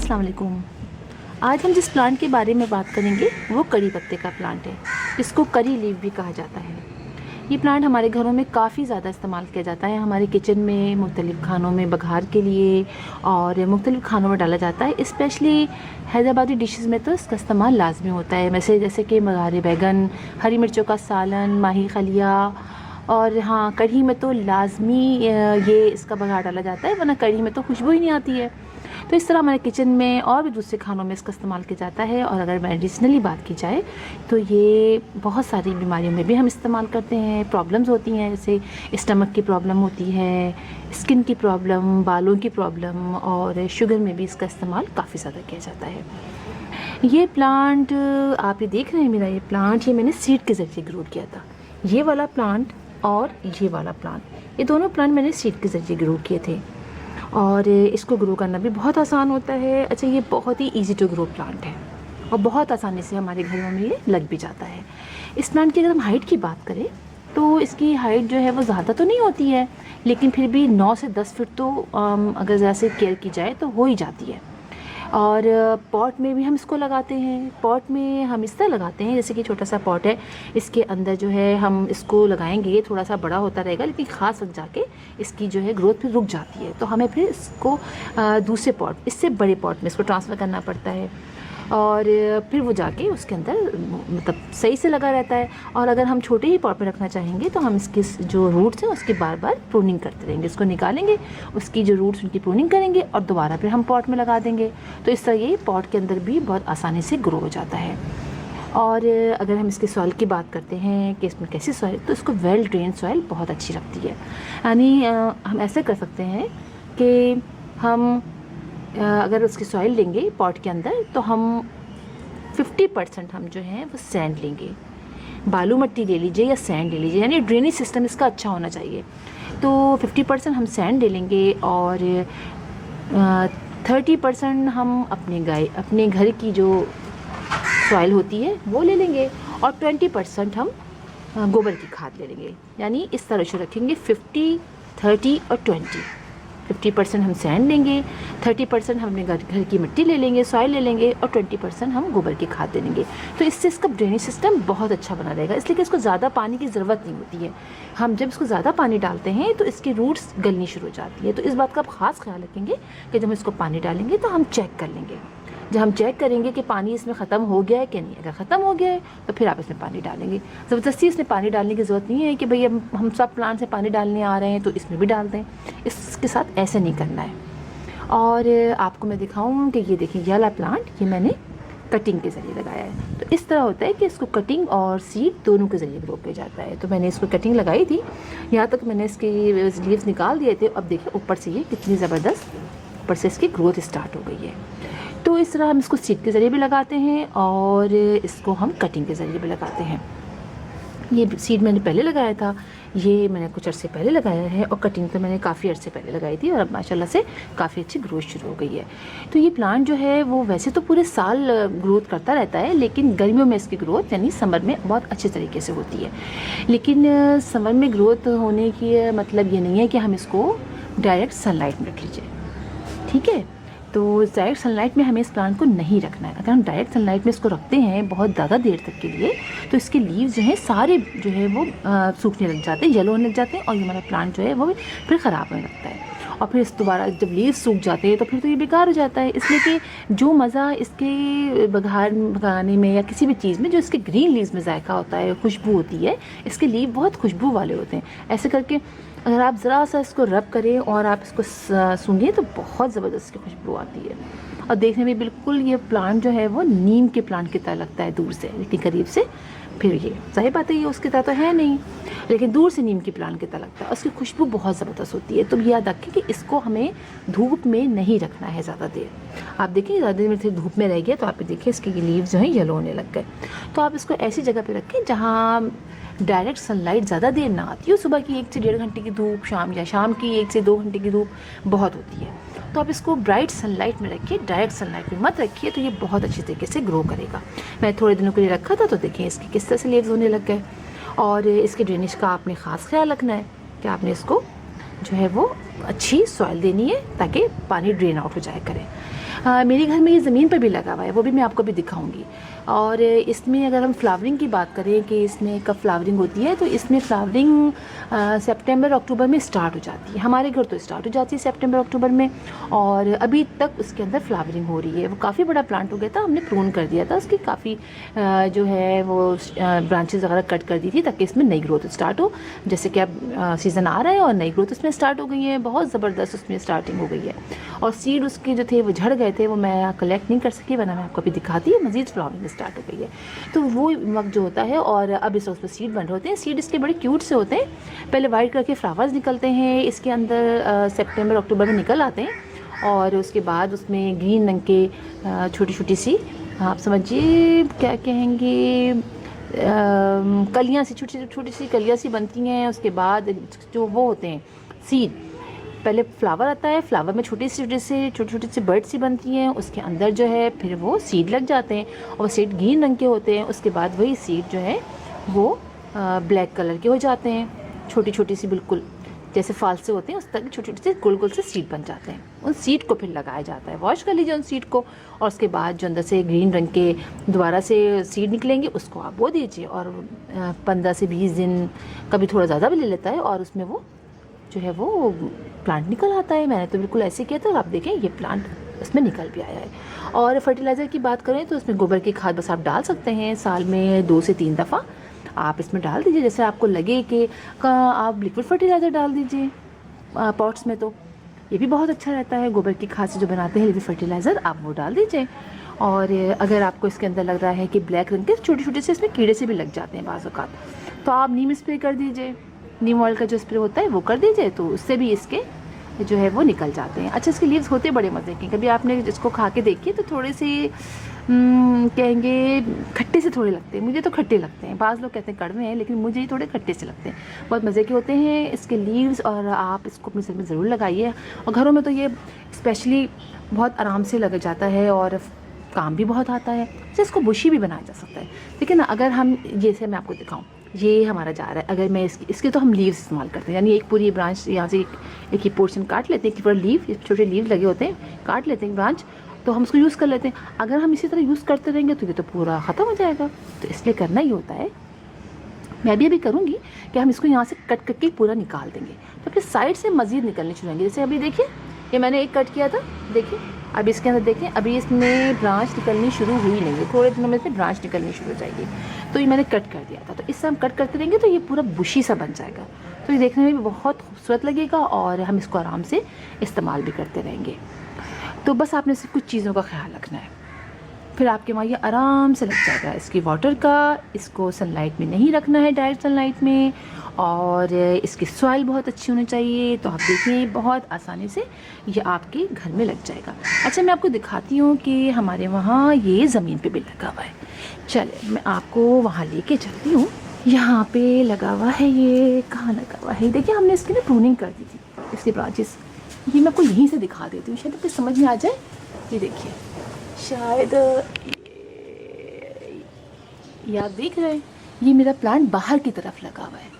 अस्सलाम वालेकुम। आज हम जिस प्लांट के बारे में बात करेंगे वो कड़ी पत्ते का प्लांट है। इसको करी लीफ भी कहा जाता है। ये प्लांट हमारे घरों में काफ़ी ज़्यादा इस्तेमाल किया जाता है। हमारे किचन में मुख्तलिफ़ खानों में बघार के लिए और मुख्तलिफ़ खानों में डाला जाता है। स्पेशली हैदराबादी डिशेज़ में तो इसका इस्तेमाल लाजमी होता है। वैसे जैसे कि बघारे बैगन, हरी मिर्चों का सालन, माही खलिया और हाँ, कढ़ी में तो लाजमी ये इसका बघार डाला जाता है, वरना कढ़ी में तो खुशबू ही नहीं आती है। तो इस तरह हमारे किचन में और भी दूसरे खानों में इसका इस्तेमाल किया जाता है। और अगर मेडिसिनली बात की जाए तो ये बहुत सारी बीमारियों में भी हम इस्तेमाल करते हैं। प्रॉब्लम्स होती हैं, जैसे स्टमक की प्रॉब्लम होती है, स्किन की प्रॉब्लम, बालों की प्रॉब्लम, और शुगर में भी इसका इस्तेमाल काफ़ी ज़्यादा किया जाता है। ये प्लांट आप ये देख रहे हैं, मेरा ये प्लांट, ये मैंने सीड के ज़रिए ग्रो किया था। ये वाला प्लांट और ये वाला प्लांट, ये दोनों प्लांट मैंने सीड के ज़रिए ग्रो किए थे। और इसको ग्रो करना भी बहुत आसान होता है। अच्छा, ये बहुत ही इजी टू ग्रो प्लांट है और बहुत आसानी से हमारे घरों में ये लग भी जाता है। इस प्लांट की अगर हम हाइट की बात करें तो इसकी हाइट जो है वो ज़्यादा तो नहीं होती है, लेकिन फिर भी 9 से 10 फीट तो अगर ज़रा से केयर की जाए तो हो ही जाती है। और पॉट में भी हम इसको लगाते हैं। पॉट में हम इस तरह लगाते हैं, जैसे कि छोटा सा पॉट है, इसके अंदर जो है हम इसको लगाएंगे, ये थोड़ा सा बड़ा होता रहेगा, लेकिन ख़ास वक्त जाके इसकी जो है ग्रोथ फिर रुक जाती है। तो हमें फिर इसको दूसरे पॉट, इससे बड़े पॉट में इसको ट्रांसफ़र करना पड़ता है और फिर वो जाके उसके अंदर मतलब सही से लगा रहता है। और अगर हम छोटे ही पॉट में रखना चाहेंगे तो हम इसकी जो रूट्स हैं उसकी बार बार प्रूनिंग करते रहेंगे। इसको निकालेंगे, उसकी जो रूट्स उनकी प्रूनिंग करेंगे और दोबारा फिर हम पॉट में लगा देंगे। तो इस तरह ये पॉट के अंदर भी बहुत आसानी से ग्रो हो जाता है। और अगर हम इसके सॉइल की बात करते हैं कि इसमें कैसी सॉइल, तो इसको वेल ड्रेन सॉइल बहुत अच्छी लगती है। यानी हम ऐसे कर सकते हैं कि हम अगर उसकी सॉइल लेंगे पॉट के अंदर तो हम 50% हम जो है वो सैंड लेंगे, बालू मट्टी ले लीजिए या सैंड ले लीजिए, यानी ड्रेनेज सिस्टम इसका अच्छा होना चाहिए। तो 50% हम सैंड ले लेंगे और 30% हम अपने घर की जो सॉइल होती है वो ले लेंगे और 20% हम गोबर की खाद ले लेंगे। यानी इस तरह से रखेंगे 50, 30 और 20। 50% हम सैंड लेंगे, 30% हम अपने घर की मिट्टी ले लेंगे, सॉइल ले लेंगे और 20% हम गोबर की खाद दे लेंगे। तो इससे इसका ड्रेनेज सिस्टम बहुत अच्छा बना रहेगा, इसलिए कि इसको ज़्यादा पानी की ज़रूरत नहीं होती है। हम जब इसको ज़्यादा पानी डालते हैं तो इसकी रूट्स गलनी शुरू हो जाती है। तो इस बात का आप ख़ास ख्याल रखेंगे कि जब हम इसको पानी डालेंगे तो हम चेक कर लेंगे। जब हम चेक करेंगे कि पानी इसमें ख़त्म हो गया है कि नहीं, अगर ख़त्म हो गया है तो फिर आप इसमें पानी डालेंगे। ज़बरदस्ती इसमें पानी डालने की ज़रूरत नहीं है कि भाई हम सब प्लांट से पानी डालने आ रहे हैं तो इसमें भी डाल दें। इसके साथ ऐसे नहीं करना है। और आपको मैं दिखाऊँ कि ये देखिए, ये वाला प्लांट ये मैंने कटिंग के ज़रिए लगाया है। तो इस तरह होता है कि इसको कटिंग और सीड दोनों के ज़रिए ग्रो किया जाता है। तो मैंने इसको कटिंग लगाई थी, यहाँ तक मैंने इसके लीव्स निकाल दिए थे। अब देखिए ऊपर से ये कितनी ज़बरदस्त ऊपर से इसकी ग्रोथ स्टार्ट हो गई है। तो इस तरह हम इसको सीड के ज़रिए भी लगाते हैं और इसको हम कटिंग के ज़रिए भी लगाते हैं। ये सीड मैंने पहले लगाया था, ये मैंने कुछ अरसे पहले लगाया है, और कटिंग तो मैंने काफ़ी अरसे पहले लगाई थी और अब माशाल्लाह से काफ़ी अच्छी ग्रोथ शुरू हो गई है। तो ये प्लांट जो है वो वैसे तो पूरे साल ग्रोथ करता रहता है, लेकिन गर्मियों में इसकी ग्रोथ यानी समर में बहुत अच्छे तरीके से होती है। लेकिन समर में ग्रोथ होने की मतलब ये नहीं है कि हम इसको डायरेक्ट सनलाइट में रख लीजिए, ठीक है। तो डायरेक्ट सनलाइट में हमें इस प्लांट को नहीं रखना है। अगर हम डायरेक्ट सनलाइट में इसको रखते हैं बहुत ज़्यादा देर तक के लिए तो इसके लीव्स जो हैं सारे जो है वो सूखने लग जाते हैं, येलो होने लग जाते हैं, और ये हमारा प्लांट जो है वो फिर ख़राब होने लगता है। और फिर इस दोबारा जब लीव्स सूख जाते हैं तो फिर तो ये बेकार हो जाता है। इसलिए कि जो मज़ा इसके भगाने में या किसी भी चीज़ में जो इसके ग्रीन लीव्स में जायका होता है, खुशबू होती है, इसके लीव बहुत खुशबू वाले होते हैं। ऐसे करके अगर आप ज़रा सा इसको रब करें और आप इसको सूंघें तो बहुत ज़बरदस्त की खुशबू आती है। और देखने में बिल्कुल ये प्लांट जो है वो नीम के प्लांट की तरह लगता है दूर से, लेकिन करीब से फिर ये जाहिर बात है ये उसकी तरह तो है नहीं, लेकिन दूर से नीम की प्लांट की तरह लगता है। उसकी खुशबू बहुत ज़बरदस्त होती है। तो याद रखें कि इसको हमें धूप में नहीं रखना है ज़्यादा देर। आप देखिए ज़्यादा देर में से धूप में रह गया तो आप देखिए इसके लीव्स जो हैं येलो होने लग गए। तो आप इसको ऐसी जगह पर रखें जहाँ डायरेक्ट सनलाइट ज़्यादा देर ना आती हो। सुबह की 1 से 1.5 घंटे की धूप, शाम की 1 से 2 घंटे की धूप बहुत होती है। तो आप इसको ब्राइट सनलाइट में रखिए, डायरेक्ट सनलाइट में मत रखिए, तो ये बहुत अच्छी तरीके से ग्रो करेगा। मैं थोड़े दिनों के लिए रखा था तो देखिए इसके किस तरह से लीव्स होने लग गए। और इसके ड्रेनेज का आपने ख़ास ख्याल रखना है कि आपने इसको जो है वो अच्छी सॉइल देनी है ताकि पानी ड्रेन आउट हो जाए करे। मेरे घर में ये ज़मीन पर भी लगा हुआ है, वो भी मैं आपको भी दिखाऊंगी। और इसमें अगर हम फ्लावरिंग की बात करें कि इसमें कब फ्लावरिंग होती है, तो इसमें फ्लावरिंग सितंबर अक्टूबर में स्टार्ट हो जाती है। हमारे घर तो स्टार्ट हो जाती है सितंबर अक्टूबर में, और अभी तक उसके अंदर फ्लावरिंग हो रही है। वो काफ़ी बड़ा प्लांट हो गया था, हमने प्रून कर दिया था उसकी काफ़ी जो है वो ब्रांचेस वगैरह कट कर दी थी ताकि इसमें नई ग्रोथ स्टार्ट हो। जैसे कि अब सीज़न आ रहा है और नई ग्रोथ उसमें स्टार्ट हो गई है, बहुत ज़बरदस्त उसमें स्टार्टिंग हो गई है। और सीड उसके जो थे वो झड़ गए थे, वो मैं कलेक्ट नहीं कर सकी, वरना मैं आपको अभी दिखाती है। मज़ीद फ्लावरिंग स्टार्ट हो गई है, तो वो वक्त जो होता है। और अब इस उसमें सीड बन रहे होते हैं। सीड इसके बड़े क्यूट से होते हैं, पहले वाइट कलर के फ्लावर्स निकलते हैं इसके अंदर, सितंबर अक्टूबर में निकल आते हैं। और उसके बाद उसमें ग्रीन रंग के छोटी छोटी सी, आप समझिए क्या कहेंगे, कलियाँ सी, छोटी छोटी सी कलियाँ सी बनती हैं। उसके बाद जो वो होते हैं सीड, पहले फ्लावर आता है, फ्लावर में छोटी छोटी सी बर्ड सी बनती हैं, उसके अंदर जो है फिर वो सीड लग जाते हैं, और सीड ग्रीन रंग के होते हैं। उसके बाद वही सीड जो है वो ब्लैक कलर के हो जाते हैं, छोटी छोटी सी बिल्कुल जैसे फालसे होते हैं उस तरह छोटे छोटे से गोल गोल से सीड बन जाते हैं। उन सीड को फिर लगाया जाता है, वॉश कर लीजिए उन सीड को, और उसके बाद जो अंदर से ग्रीन रंग के दोबारा से सीड निकलेंगे उसको आप बो दीजिए। और 15 से 20 दिन, कभी थोड़ा ज़्यादा भी ले लेता है, और उसमें वो जो है वो प्लांट निकल आता है। मैंने तो बिल्कुल ऐसे किया था, और आप देखें ये प्लांट इसमें निकल भी आया है। और फर्टिलाइज़र की बात करें तो इसमें गोबर की खाद बस आप डाल सकते हैं, साल में 2 से 3 दफ़ा आप इसमें डाल दीजिए। जैसे आपको लगे कि आप लिक्विड फर्टिलाइज़र डाल दीजिए पॉट्स में, तो ये भी बहुत अच्छा रहता है। गोबर की खाद से जो बनाते हैं लिक्विड फर्टिलाइज़र, आप वो डाल दीजिए। और अगर आपको इसके अंदर लग रहा है कि ब्लैक रंग के छोटे छोटे से इसमें कीड़े से भी लग जाते हैं बाज़ औक़ात, तो आप नीम स्प्रे कर दीजिए, नीम ऑयल का जो स्प्रे होता है वो कर दीजिए, तो उससे भी इसके जो है वो निकल जाते हैं। अच्छा, इसके लीव्स होते बड़े मज़े के, कभी आपने इसको खा के देखिए तो थोड़े से कहेंगे खट्टे से थोड़े लगते हैं, मुझे तो खट्टे लगते हैं। बाज़ लोग कहते हैं कड़वे हैं, लेकिन मुझे ये थोड़े खट्टे से लगते हैं, बहुत मज़े के होते हैं इसके लीव्स। और आप इसको अपने सिर में ज़रूर लगाइए, और घरों में तो ये स्पेशली बहुत आराम से लग जाता है और काम भी बहुत आता है। जैसे इसको बुशी भी बनाया जा सकता है। देखिए ना, अगर हम जैसे मैं आपको दिखाऊँ, ये हमारा जा रहा है, अगर मैं इसके तो हम लीव्स इस्तेमाल करते हैं, यानी एक पूरी ब्रांच यहाँ से एक ही पोर्शन काट लेते हैं, कि पूरा लीव, छोटे लीव लगे होते हैं, काट लेते हैं ब्रांच, तो हम उसको यूज़ कर लेते हैं। अगर हम इसी तरह यूज़ करते रहेंगे तो ये तो पूरा ख़त्म हो जाएगा, तो इसलिए करना ही होता है। मैं भी अभी करूँगी कि हम इसको यहाँ से कट करके पूरा निकाल देंगे, तो फिर साइड से मज़ीद निकलने शुरू होंगे। जैसे अभी देखिए, ये मैंने एक कट किया था, देखिए अब इसके अंदर देखें, अभी इसमें ब्रांच निकलनी शुरू हुई नहीं है, थोड़े दिनों में से ब्रांच निकलनी शुरू हो जाएगी। तो ये मैंने कट कर दिया था, तो इससे हम कट करते रहेंगे तो ये पूरा बुशी सा बन जाएगा, तो ये देखने में भी बहुत खूबसूरत लगेगा, और हम इसको आराम से इस्तेमाल भी करते रहेंगे। तो बस आपने सिर्फ कुछ चीज़ों का ख्याल रखना है, फिर आपके वहाँ ये आराम से लग जाएगा। इसकी वाटर का, इसको सनलाइट में नहीं रखना है, डायरेक्ट सनलाइट में, और इसकी सॉइल बहुत अच्छी होनी चाहिए। तो आप देखें बहुत आसानी से ये आपके घर में लग जाएगा। अच्छा, मैं आपको दिखाती हूँ कि हमारे वहाँ ये ज़मीन पे भी लगा हुआ है। चले मैं आपको वहाँ लेके चलती हूँ। यहाँ पे लगा हुआ है, ये कहाँ लगा हुआ है, देखिए हमने इसकी ना प्रूनिंग कर दी थी, इसके ब्रांचेस। ये मैं आपको यहीं से दिखा देती हूँ, शायद आपको समझ में आ जाए। ये देखिए, शायद ये आप देख रहे हैं, ये मेरा प्लांट बाहर की तरफ लगा हुआ है,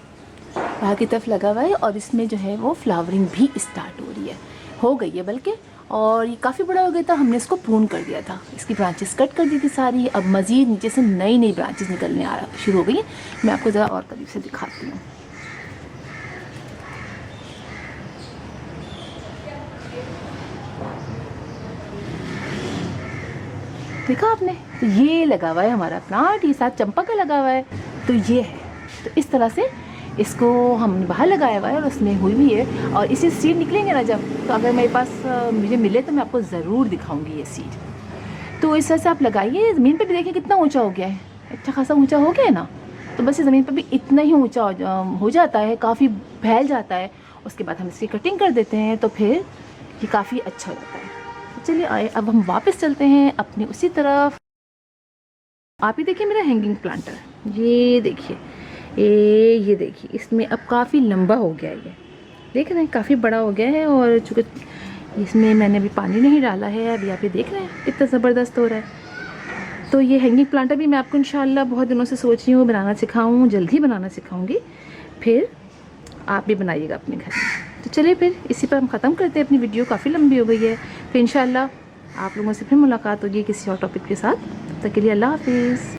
बाहर की तरफ लगा हुआ है, और इसमें जो है वो फ्लावरिंग भी स्टार्ट हो रही है, हो गई है बल्कि। और ये काफ़ी बड़ा हो गया था, हमने इसको प्रून कर दिया था, इसकी ब्रांचेस कट कर दी थी सारी। अब मज़ीद नीचे से नई नई ब्रांचेस निकलने आ शुरू हो गई हैं। मैं आपको ज़रा और करीब से दिखाती हूँ। देखा आपने, तो ये लगा हुआ है हमारा प्लांट, ये साथ चंपा का लगा हुआ है, तो ये है। तो इस तरह से इसको हमने बाहर लगाया हुआ है, और उसमें हुई भी है। और इसी सीड निकलेंगे ना जब, तो अगर मेरे पास मुझे मिले तो मैं आपको ज़रूर दिखाऊंगी ये सीड। तो इस तरह से आप लगाइए। ज़मीन पे भी देखिए कितना ऊंचा हो गया है, अच्छा खासा ऊंचा हो गया है ना। तो बस ज़मीन पे भी इतना ही ऊंचा हो जाता है, काफ़ी फैल जाता है। उसके बाद हम इसकी कटिंग कर देते हैं, तो फिर ये काफ़ी अच्छा हो जाता है। तो चलिए आए, अब हम वापस चलते हैं अपनी उसी तरफ। आप ही देखिए मेरा हैंगिंग प्लांटर, ये देखिए, ये देखिए, इसमें अब काफ़ी लंबा हो गया है, ये देख रहे हैं काफ़ी बड़ा हो गया है। और चूँकि इसमें मैंने अभी पानी नहीं डाला है, अभी आप ये देख रहे हैं कितना ज़बरदस्त हो रहा है। तो ये हैंगिंग प्लांटर भी मैं आपको इंशाल्लाह बहुत दिनों से सोच रही हूँ बनाना सिखाऊँ, जल्द ही बनाना सिखाऊँगी, फिर आप भी बनाइएगा अपने घर में। तो चलिए फिर इसी पर हम ख़त्म करते हैं अपनी वीडियो, काफ़ी लंबी हो गई है। फिर इंशाल्लाह आप लोगों से फिर मुलाकात होगी किसी और टॉपिक के साथ। तब तक के लिए अल्लाह हाफिज़।